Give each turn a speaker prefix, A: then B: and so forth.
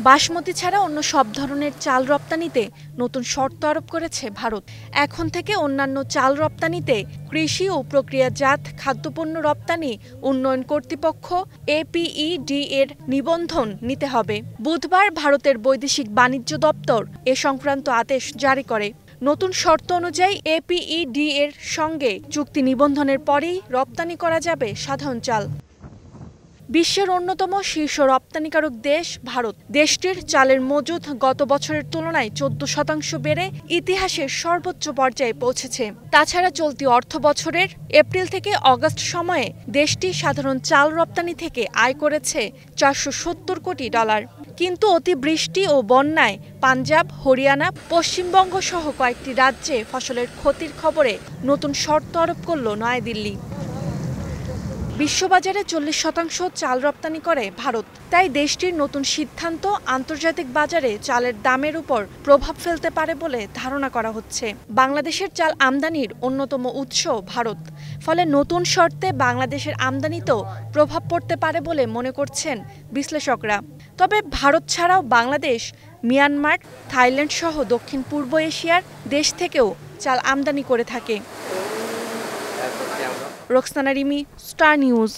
A: বাসমতি ছাড়া অন্য সব ধরনের চাল রপ্তানিতে নতুন শর্ত আরোপ করেছে ভারত। এখন থেকে অন্যান্য চাল রপ্তানিতে কৃষি ও প্রক্রিয়াজাত খাদ্যপণ্য রপ্তানি উন্নয়ন কর্তৃপক্ষ APED এর নিবন্ধন নিতে হবে। বুধবার ভারতের বৈদেশিক বাণিজ্য দপ্তর এ সংক্রান্ত আদেশ জারি করে। নতুন শর্ত অনুযায়ী APED এর সঙ্গে চুক্তি নিবন্ধনের পরেই রপ্তানি করা যাবে সাধারণ চাল। বিশ্বের অন্যতম শীর্ষ রপ্তানিকারক দেশ ভারত। দেশটির চালের মজুত গত বছরের তুলনায় 14% বেড়ে ইতিহাসের সর্বোচ্চ পর্যায়ে পৌঁছেছে। তাছাড়া চলতি অর্থ বছরের এপ্রিল থেকে অগাস্ট সময়ে দেশটি সাধারণ চাল রপ্তানি থেকে আয় করেছে $470 কোটি। কিন্তু অতিবৃষ্টি ও বন্যায় পাঞ্জাব, হরিয়ানা, পশ্চিমবঙ্গ সহ কয়েকটি রাজ্যে ফসলের ক্ষতির খবরে নতুন শর্ত আরোপ করল নয়াদিল্লি। বিশ্ববাজারে 40% চাল রপ্তানি করে ভারত। তাই দেশটির নতুন সিদ্ধান্ত আন্তর্জাতিক বাজারে চালের দামের উপর প্রভাব ফেলতে পারে বলে ধারণা করা হচ্ছে। বাংলাদেশের চাল আমদানির অন্যতম উৎস ভারত। ফলে নতুন শর্তে বাংলাদেশের আমদানিতেও প্রভাব পড়তে পারে বলে মনে করছেন বিশ্লেষকরা। তবে ভারত ছাড়াও বাংলাদেশ, মিয়ানমার, থাইল্যান্ড সহ দক্ষিণ পূর্ব এশিয়ার দেশ থেকেও চাল আমদানি করে থাকে। Roksana Rimi, star news.